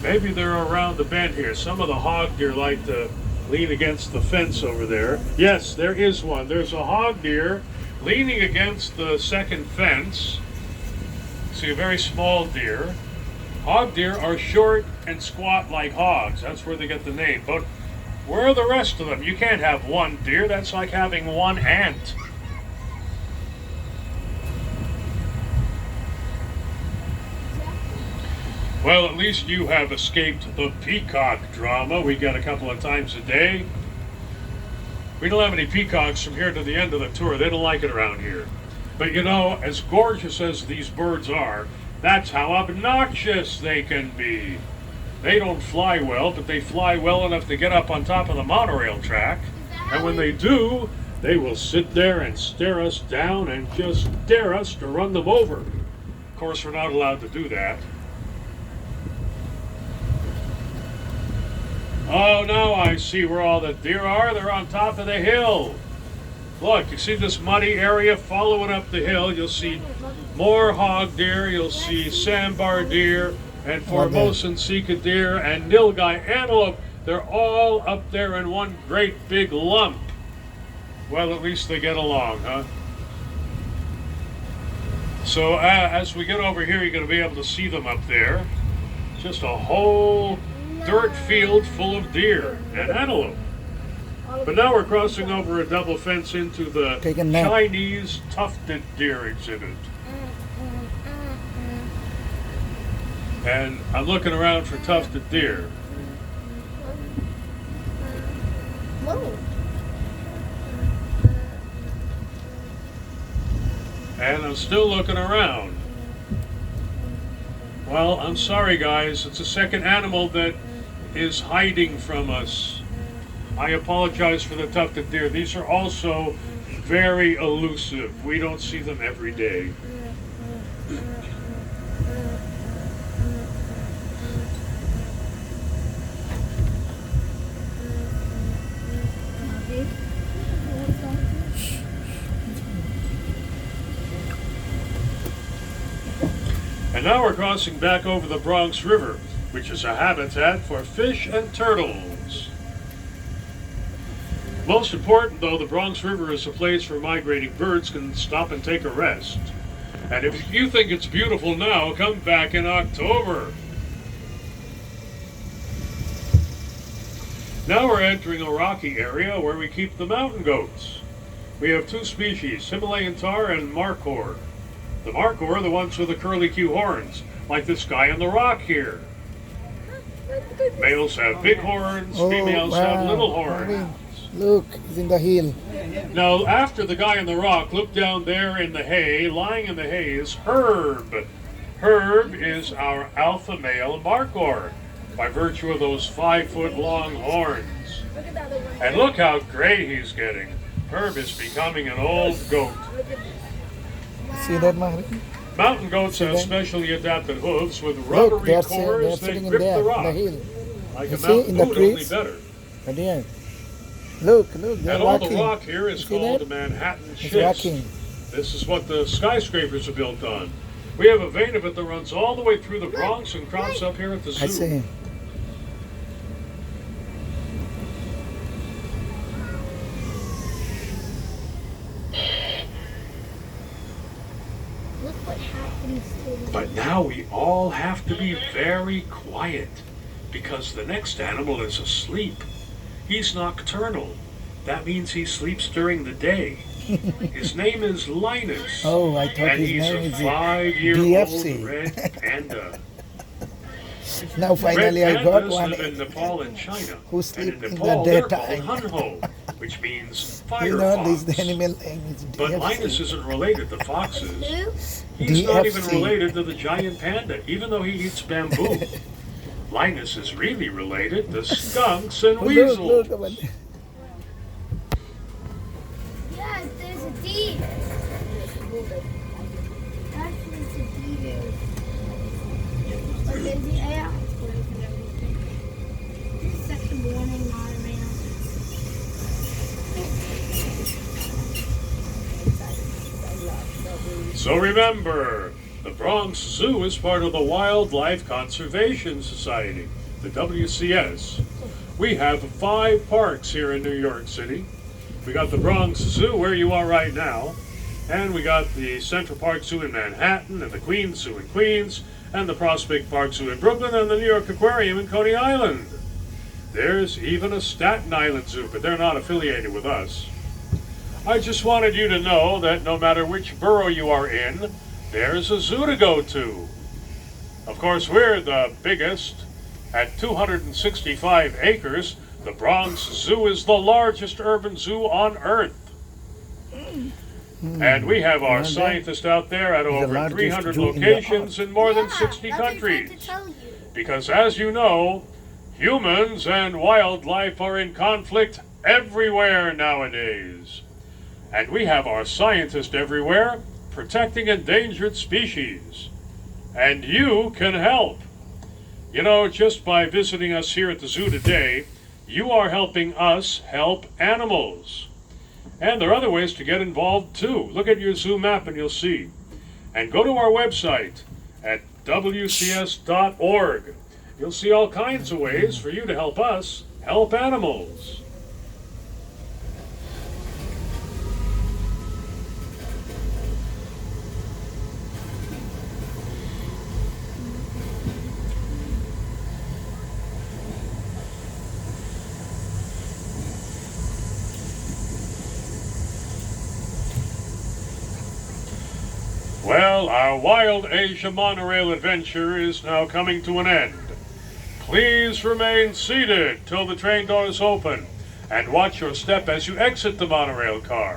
Maybe they're around the bend here. Some of the hog deer like to lean against the fence over there. Yes, there is one. There's a hog deer leaning against the second fence. See a very small deer. Hog deer are short and squat like hogs. That's where they get the name. But where are the rest of them? You can't have one deer. That's like having one ant. Well, at least you have escaped the peacock drama we get a couple of times a day. We don't have any peacocks from here to the end of the tour. They don't like it around here. But you know, as gorgeous as these birds are, that's how obnoxious they can be. They don't fly well, but they fly well enough to get up on top of the monorail track. And when they do, they will sit there and stare us down and just dare us to run them over. Of course, we're not allowed to do that. Oh, now I see where all the deer are. They're on top of the hill. Look, you see this muddy area following up the hill. You'll see more hog deer. You'll see sandbar deer and Formosan sika deer and nilgai antelope. They're all up there in one great big lump. Well, at least they get along, huh? So as we get over here, you're going to be able to see them up there. Just a whole dirt field full of deer and antelope. But now we're crossing over a double fence into the Chinese tufted deer exhibit. And I'm looking around for tufted deer. And I'm still looking around. Well, I'm sorry guys, it's a second animal that is hiding from us. I apologize for the tufted deer. These are also very elusive. We don't see them every day. And now we're crossing back over the Bronx River, which is a habitat for fish and turtles. Most important, though, the Bronx River is a place where migrating birds can stop and take a rest. And if you think it's beautiful now, come back in October. Now we're entering a rocky area where we keep the mountain goats. We have two species, Himalayan tar and markhor. The markhor are the ones with the curly Q horns, like this guy on the rock here. Males have big horns, females have little horns. Look, it's in the hill. Now, after the guy on the rock, look down there in the hay. Lying in the hay is Herb. Herb is our alpha male markhor, by virtue of those 5-foot-long horns. And look how gray he's getting. Herb is becoming an old goat. See that, Mahreen? Mountain goats have specially adapted hooves with rubbery cores that grip the rock. Like a mountain boot, only better. Right here. Look, they're and all walking. the rock here is called the Manhattan Schist. This is what the skyscrapers are built on. We have a vein of it that runs all the way through the Bronx and crops up here at the zoo. I see. Look what happens to them. But now we all have to be very quiet because the next animal is asleep. He's nocturnal. That means he sleeps during the day. His name is Linus. Oh, I thought and his he's name a is 5-year-old red panda. Now finally red I got pandas one live in Nepal and China. who And sleep in in Nepal, the they're called daytime. hunho, which means fire You know, fox. this animal name is But Linus DFC. isn't related to foxes. Who? He's not even DFC. related to the giant panda, even though he eats bamboo. Linus is really related to skunks and weasels. Look, look. Yes, there's a deer. Actually, it's a deer. But there's the air. Second warning, monorail. So remember, The Bronx Zoo is part of the Wildlife Conservation Society, the WCS. We have 5 parks here in New York City. We got the Bronx Zoo where you are right now, and we got the Central Park Zoo in Manhattan, and the Queens Zoo in Queens, and the Prospect Park Zoo in Brooklyn, and the New York Aquarium in Coney Island. There's even a Staten Island Zoo, but they're not affiliated with us. I just wanted you to know that no matter which borough you are in, there's a zoo to go to. Of course, we're the biggest. At 265 acres, the Bronx Zoo is the largest urban zoo on Earth. And we have our scientists out there at over largest 300 zoo in the locations in more than Yeah, 60 that's what I tried to countries. tell you. Because as you know, humans and wildlife are in conflict everywhere nowadays. And we have our scientists everywhere protecting endangered species. And you can help. You know, just by visiting us here at the zoo today, you are helping us help animals. And there are other ways to get involved too. Look at your zoo map and you'll see. And go to our website at wcs.org. You'll see all kinds of ways for you to help us help animals. Well, our Wild Asia monorail adventure is now coming to an end. Please remain seated till the train doors open and watch your step as you exit the monorail car.